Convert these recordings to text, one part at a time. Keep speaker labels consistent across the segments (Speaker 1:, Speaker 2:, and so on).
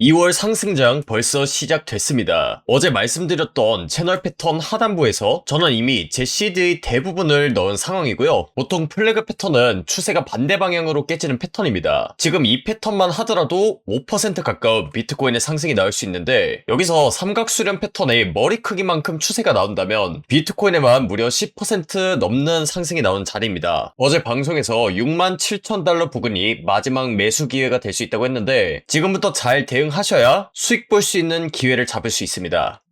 Speaker 1: 2월 상승장 벌써 시작됐습니다. 어제 말씀드렸던 채널 패턴 하단부에서 저는 이미 제 시드의 대부분을 넣은 상황이고요. 보통 플래그 패턴은 추세가 반대 방향으로 깨지는 패턴입니다. 지금 이 패턴만 하더라도 5% 가까운 비트코인의 상승이 나올 수 있는데, 여기서 삼각수렴 패턴의 머리 크기만큼 추세가 나온다면 비트코인에만 무려 10% 넘는 상승이 나오는 자리입니다. 어제 방송에서 67,000달러 부근이 마지막 매수 기회가 될 수 있다고 했는데, 지금부터 잘 대응하셔야 수익 볼 수 있는 기회를 잡을 수 있습니다.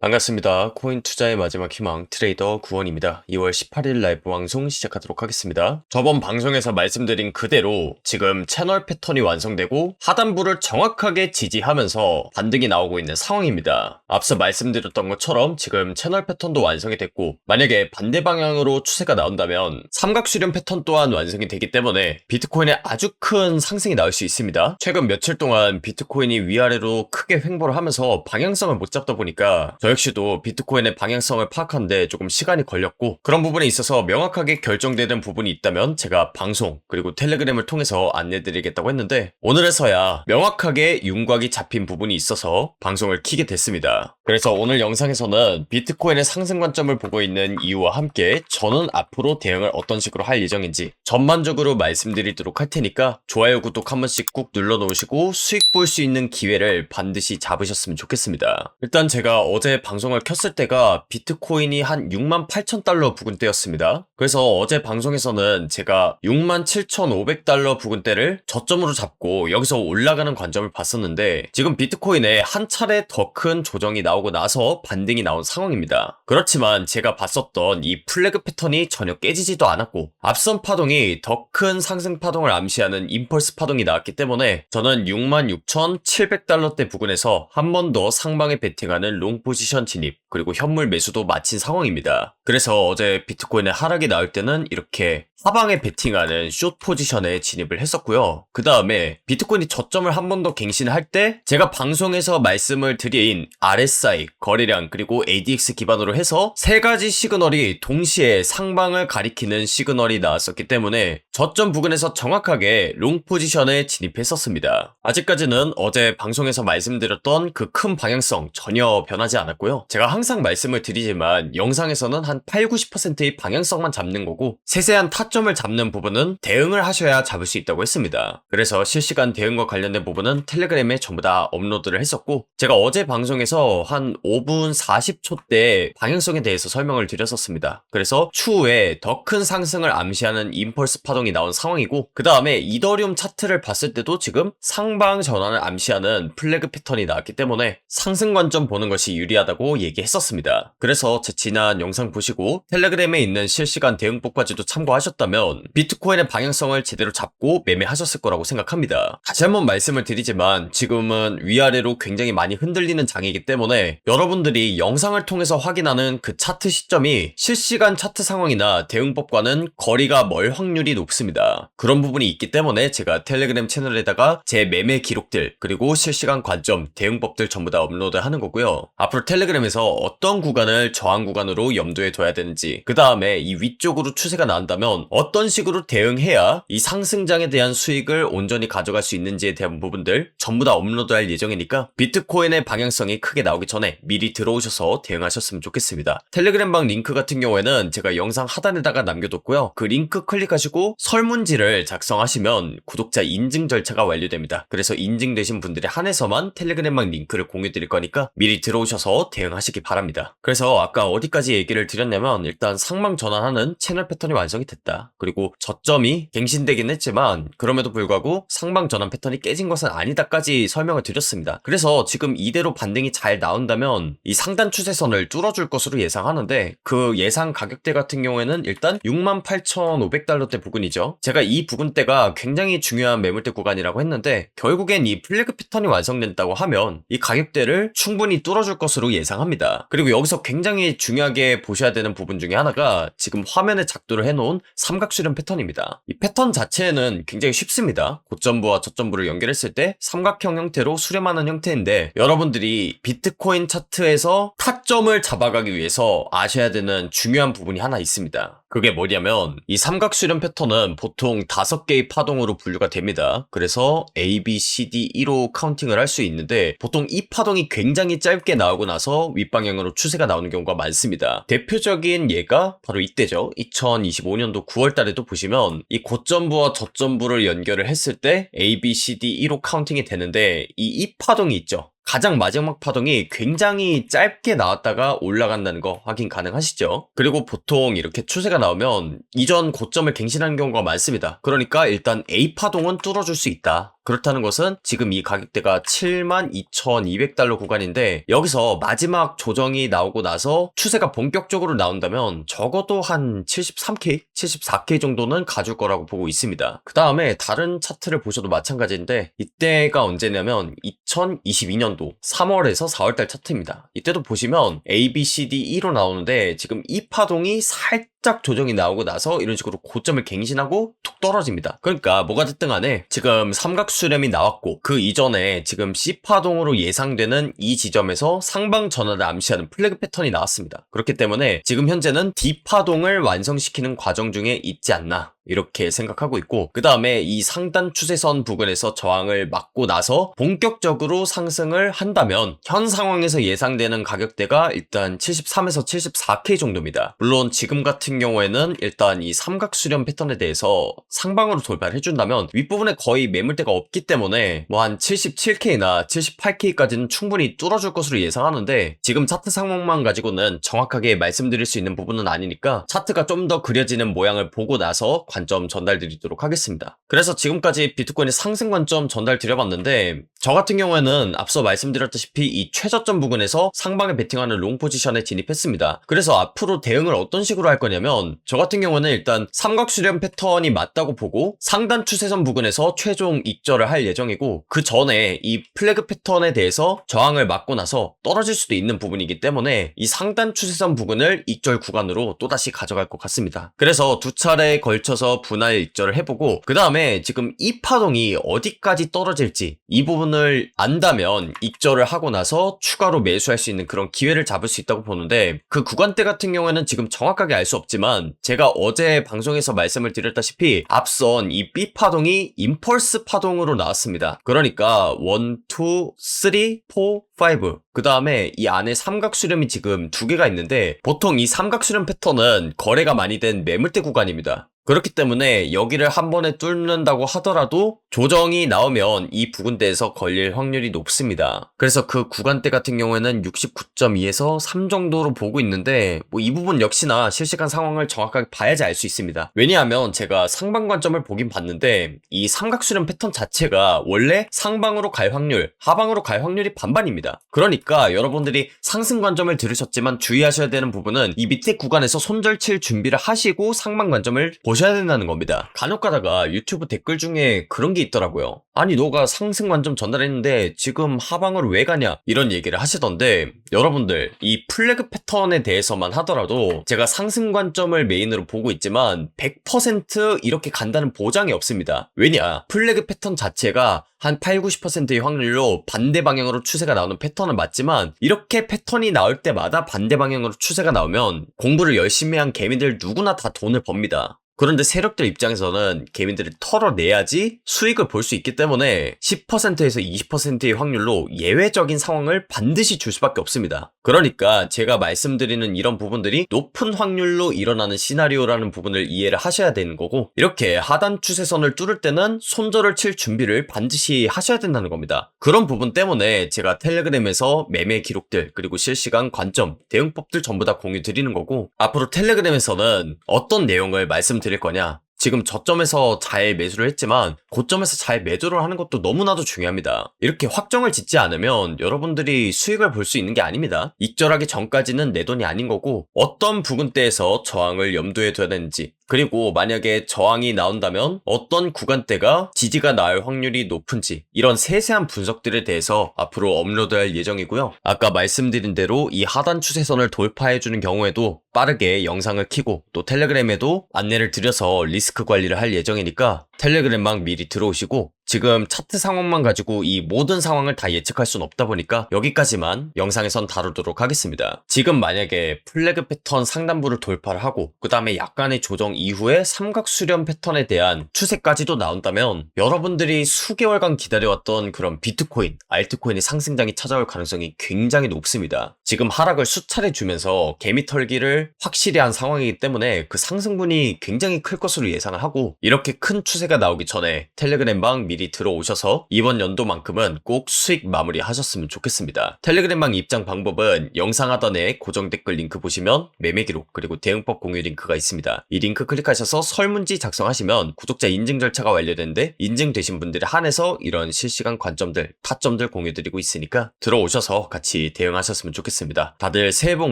Speaker 1: 반갑습니다. 코인 투자의 마지막 희망 트레이더 구원입니다. 2월 18일 라이브 방송 시작하도록 하겠습니다. 저번 방송에서 말씀드린 그대로 지금 채널 패턴이 완성되고 하단부를 정확하게 지지하면서 반등이 나오고 있는 상황입니다. 앞서 말씀드렸던 것처럼 지금 채널 패턴도 완성이 됐고, 만약에 반대 방향으로 추세가 나온다면 삼각수렴 패턴 또한 완성이 되기 때문에 비트코인에 아주 큰 상승이 나올 수 있습니다. 최근 며칠 동안 비트코인이 위아래로 크게 횡보를 하면서 방향성을 못 잡다 보니까 저 역시도 비트코인의 방향성을 파악하는데 조금 시간이 걸렸고, 그런 부분에 있어서 명확하게 결정되는 부분이 있다면 제가 방송 그리고 텔레그램을 통해서 안내드리겠다고 했는데, 오늘에서야 명확하게 윤곽이 잡힌 부분이 있어서 방송을 켜게 됐습니다. 그래서 오늘 영상에서는 비트코인의 상승 관점을 보고 있는 이유와 함께 저는 앞으로 대응을 어떤 식으로 할 예정인지 전반적으로 말씀드리도록 할 테니까 좋아요, 구독 한 번씩 꾹 눌러 놓으시고 수익 볼 수 있는 기회를 반드시 잡으셨으면 좋겠습니다. 일단 제가 어제 방송을 켰을 때가 비트코인이 한 68,000달러 부근대였습니다. 그래서 어제 방송에서는 제가 67,500달러 부근대를 저점으로 잡고 여기서 올라가는 관점을 봤었는데, 지금 비트코인에 한 차례 더 큰 조정이 나오고 나서 반등이 나온 상황입니다. 그렇지만 제가 봤었던 이 플래그 패턴이 전혀 깨지지도 않았고, 앞선 파동이 더 큰 상승 파동을 암시하는 임펄스 파동이 나왔기 때문에 저는 66,700달러대 부근에서 한 번 더 상방에 베팅하는 롱 포지션 진입 그리고 현물 매수도 마친 상황입니다. 그래서 어제 비트코인의 하락이 나올 때는 이렇게 하방에 베팅하는 숏 포지션에 진입을 했었고요. 그 다음에 비트코인이 저점을 한 번 더 갱신할 때 제가 방송에서 말씀을 드린 RSI, 거래량 그리고 ADX 기반으로 해서 세 가지 시그널이 동시에 상방을 가리키는 시그널이 나왔었기 때문에 저점 부근에서 정확하게 롱 포지션에 진입했었습니다. 아직까지는 어제 방송에서 말씀드렸던 그 큰 방향성 전혀 변하지 않았고요. 제가 항상 말씀을 드리지만 영상에서는 한 8-90%의 방향성만 잡는 거고, 세세한 타점을 잡는 부분은 대응을 하셔야 잡을 수 있다고 했습니다. 그래서 실시간 대응과 관련된 부분은 텔레그램에 전부 다 업로드를 했었고, 제가 어제 방송에서 한 5분 40초 때 방향성에 대해서 설명을 드렸었습니다. 그래서 추후에 더 큰 상승을 암시하는 임펄스 파동이 나온 상황이고, 그 다음에 이더리움 차트를 봤을 때도 지금 상방 전환을 암시하는 플래그 패턴이 나왔기 때문에 상승 관점 보는 것이 유리하다고 얘기했었습니다. 그래서 제 지난 영상 보시고 텔레그램에 있는 실시간 대응법까지도 참고하셨다면 비트코인의 방향성을 제대로 잡고 매매하셨을 거라고 생각합니다. 다시 한번 말씀을 드리지만 지금은 위아래로 굉장히 많이 흔들리는 장이기 때문에 여러분들이 영상을 통해서 확인하는 그 차트 시점이 실시간 차트 상황이나 대응법과는 거리가 멀 확률이 높습니다. 그런 부분이 있기 때문에 제가 텔레그램 채널에다가 제 매매 기록들 그리고 실시간 관점, 대응법들 전부 다 업로드하는 거고요. 앞으로 텔레그램에서 어떤 구간을 저항 구간으로 염두에 둬야 되는지, 그 다음에 이 위쪽으로 추세가 나온다면 어떤 식으로 대응해야 이 상승장에 대한 수익을 온전히 가져갈 수 있는지에 대한 부분들 전부 다 업로드할 예정이니까 비트코인의 방향성이 크게 나오기 전에 미리 들어오셔서 대응하셨으면 좋겠습니다. 텔레그램방 링크 같은 경우에는 제가 영상 하단에다가 남겨뒀고요. 그 링크 클릭하시고 설문지를 작성하시면 구독자 인증 절차가 완료됩니다. 그래서 인증되신 분들에 한해서만 텔레그램방 링크를 공유드릴 거니까 미리 들어오셔서 대응하시기 바랍니다. 그래서 아까 어디까지 얘기를 드렸냐면, 일단 상방 전환하는 채널 패턴이 완성이 됐다. 그리고 저점이 갱신되긴 했지만 그럼에도 불구하고 상방 전환 패턴이 깨진 것은 아니다까지 설명을 드렸습니다. 그래서 지금 이대로 반등이 잘 나온다면 이 상단 추세선을 뚫어줄 것으로 예상하는데, 그 예상 가격대 같은 경우에는 일단 68,500달러대 부근이죠. 제가 이 부근대가 굉장히 중요한 매물대 구간이라고 했는데, 결국엔 이 플래그 패턴이 완성된다고 하면 이 가격대를 충분히 뚫어줄 것으로 예상합니다. 그리고 여기서 굉장히 중요하게 보셔야 되는 부분 중에 하나가 지금 화면에 작도를 해놓은 삼각수렴 패턴입니다. 이 패턴 자체는 굉장히 쉽습니다. 고점부와 저점부를 연결했을 때 삼각형 형태로 수렴하는 형태인데, 여러분들이 비트코인 차트에서 타점을 잡아가기 위해서 아셔야 되는 중요한 부분이 하나 있습니다. 그게 뭐냐면, 이 삼각수렴 패턴은 패턴은 보통 5개의 파동으로 분류가 됩니다. 그래서 A, B, C, D, E로 카운팅을 할 수 있는데 보통 이 파동이 굉장히 짧게 나오고 나서 윗방향으로 추세가 나오는 경우가 많습니다. 대표적인 예가 바로 이때죠. 2025년도 9월 달에도 보시면 이 고점부와 저점부를 연결을 했을 때 A, B, C, D, E로 카운팅이 되는데 이 파동이 있죠. 가장 마지막 파동이 굉장히 짧게 나왔다가 올라간다는 거 확인 가능하시죠? 그리고 보통 이렇게 추세가 나오면 이전 고점을 갱신하는 경우가 많습니다. 그러니까 일단 A 파동은 뚫어줄 수 있다. 그렇다는 것은 지금 이 가격대가 72,200달러 구간인데 여기서 마지막 조정이 나오고 나서 추세가 본격적으로 나온다면 적어도 한 73K, 74K 정도는 가줄 거라고 보고 있습니다. 그 다음에 다른 차트를 보셔도 마찬가지인데 이때가 언제냐면 2022년도 3월에서 4월달 차트입니다. 이때도 보시면 A, B, C, D, E로 나오는데 지금 이 파동이 살짝 조정이 나오고 나서 이런 식으로 고점을 갱신하고 툭 떨어집니다. 그러니까 뭐가 됐든 간에 지금 삼각수렴이 나왔고 그 이전에 지금 C파동으로 예상되는 이 지점에서 상방 전환을 암시하는 플래그 패턴이 나왔습니다. 그렇기 때문에 지금 현재는 D파동을 완성시키는 과정 중에 있지 않나 이렇게 생각하고 있고 그 다음에 이 상단 추세선 부근에서 저항을 막고 나서 본격적으로 상승을 한다면 현 상황에서 예상되는 가격대가 일단 73에서 74K 정도입니다. 물론 지금 같은 경우에는 일단 이 삼각수렴 패턴에 대해서 상방으로 돌파를 해준다면 윗부분에 거의 매물대가 없기 때문에 뭐 한 77K나 78K까지는 충분히 뚫어줄 것으로 예상하는데 지금 차트 상황만 가지고는 정확하게 말씀드릴 수 있는 부분은 아니니까 차트가 좀 더 그려지는 모양을 보고 나서 관점 전달드리도록 하겠습니다. 그래서 지금까지 비트코인의 상승 관점 전달드려봤는데 저 같은 경우에는 앞서 말씀드렸다시피 이 최저점 부근에서 상방에 베팅하는 롱 포지션에 진입했습니다. 그래서 앞으로 대응을 어떤 식으로 할 거냐면 저 같은 경우는 일단 삼각수렴 패턴이 맞다고 보고 상단 추세선 부근에서 최종 익절을 할 예정이고 그 전에 이 플래그 패턴에 대해서 저항을 맞고 나서 떨어질 수도 있는 부분이기 때문에 이 상단 추세선 부근을 익절 구간으로 또다시 가져갈 것 같습니다. 그래서 두 차례에 걸쳐서 분할 익절을 해보고 그 다음에 지금 이 파동이 어디까지 떨어질지 이 부분을 안다면 익절을 하고 나서 추가로 매수할 수 있는 그런 기회를 잡을 수 있다고 보는데 그 구간대 같은 경우에는 지금 정확하게 알 수 없지만 제가 어제 방송에서 말씀을 드렸다시피 앞선 이 B 파동이 임펄스 파동으로 나왔습니다. 그러니까 1, 2, 3, 4, 5 그 다음에 이 안에 삼각수렴이 지금 2개가 있는데 보통 이 삼각수렴 패턴은 거래가 많이 된 매물대 구간입니다. 그렇기 때문에 여기를 한 번에 뚫는다고 하더라도 조정이 나오면 이 부근대에서 걸릴 확률이 높습니다. 그래서 그 구간대 같은 경우에는 69.2에서 3 정도로 보고 있는데 뭐 이 부분 역시나 실시간 상황을 정확하게 봐야지 알 수 있습니다. 왜냐하면 제가 상방 관점을 보긴 봤는데 이 삼각수렴 패턴 자체가 원래 상방으로 갈 확률, 하방으로 갈 확률이 반반입니다. 그러니까 여러분들이 상승 관점을 들으셨지만 주의하셔야 되는 부분은 이 밑에 구간에서 손절 칠 준비를 하시고 상방 관점을 보셔야 된다는 겁니다. 간혹 가다가 유튜브 댓글 중에 그런 게 있더라고요. 아니 너가 상승 관점 전달했는데 지금 하방으로 왜 가냐 이런 얘기를 하시던데 여러분들 이 플래그 패턴에 대해서만 하더라도 제가 상승 관점을 메인으로 보고 있지만 100% 이렇게 간다는 보장이 없습니다. 왜냐? 플래그 패턴 자체가 한 8, 90%의 확률로 반대 방향으로 추세가 나오는 패턴은 맞지만 이렇게 패턴이 나올 때마다 반대 방향으로 추세가 나오면 공부를 열심히 한 개미들 누구나 다 돈을 법니다. 그런데 세력들 입장에서는 개미들을 털어내야지 수익을 볼 수 있기 때문에 10%에서 20%의 확률로 예외적인 상황을 반드시 줄 수밖에 없습니다. 그러니까 제가 말씀드리는 이런 부분들이 높은 확률로 일어나는 시나리오라는 부분을 이해를 하셔야 되는 거고 이렇게 하단 추세선을 뚫을 때는 손절을 칠 준비를 반드시 하셔야 된다는 겁니다. 그런 부분 때문에 제가 텔레그램에서 매매 기록들 그리고 실시간 관점, 대응법들 전부 다 공유 드리는 거고 앞으로 텔레그램에서는 어떤 내용을 말씀드릴 거냐 지금 저점에서 잘 매수를 했지만 고점에서 잘 매도를 하는 것도 너무나도 중요합니다. 이렇게 확정을 짓지 않으면 여러분들이 수익을 볼 수 있는 게 아닙니다. 익절하기 전까지는 내 돈이 아닌 거고 어떤 부근대에서 저항을 염두에 둬야 되는지 그리고 만약에 저항이 나온다면 어떤 구간대가 지지가 나올 확률이 높은지 이런 세세한 분석들에 대해서 앞으로 업로드할 예정이고요. 아까 말씀드린 대로 이 하단 추세선을 돌파해주는 경우에도 빠르게 영상을 켜고 또 텔레그램에도 안내를 드려서 리스크 관리를 할 예정이니까 텔레그램방 미리 들어오시고 지금 차트 상황만 가지고 이 모든 상황을 다 예측할 순 없다 보니까 여기까지만 영상에선 다루도록 하겠습니다. 지금 만약에 플래그 패턴 상단부를 돌파를 하고 그 다음에 약간의 조정 이후에 삼각 수렴 패턴에 대한 추세까지도 나온다면 여러분들이 수개월간 기다려왔던 그런 비트코인, 알트코인의 상승장이 찾아올 가능성이 굉장히 높습니다. 지금 하락을 수차례 주면서 개미 털기를 확실히 한 상황이기 때문에 그 상승분이 굉장히 클 것으로 예상을 하고 이렇게 큰 추세가 나오기 전에 텔레그램방 미리 들어오셔서 이번 연도만큼은 꼭 수익 마무리 하셨으면 좋겠습니다. 텔레그램방 입장 방법은 영상 하단에 고정 댓글 링크 보시면 매매 기록 그리고 대응법 공유 링크가 있습니다. 이 링크 클릭하셔서 설문지 작성하시면 구독자 인증 절차가 완료되는데 인증되신 분들에 한해서 이런 실시간 관점들, 타점들 공유드리고 있으니까 들어오셔서 같이 대응하셨으면 좋겠습니다. 다들 새해 복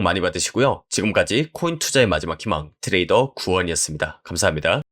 Speaker 1: 많이 받으시고요. 지금까지 코인 투자의 마지막 희망 트레이더 구원이었습니다. 감사합니다.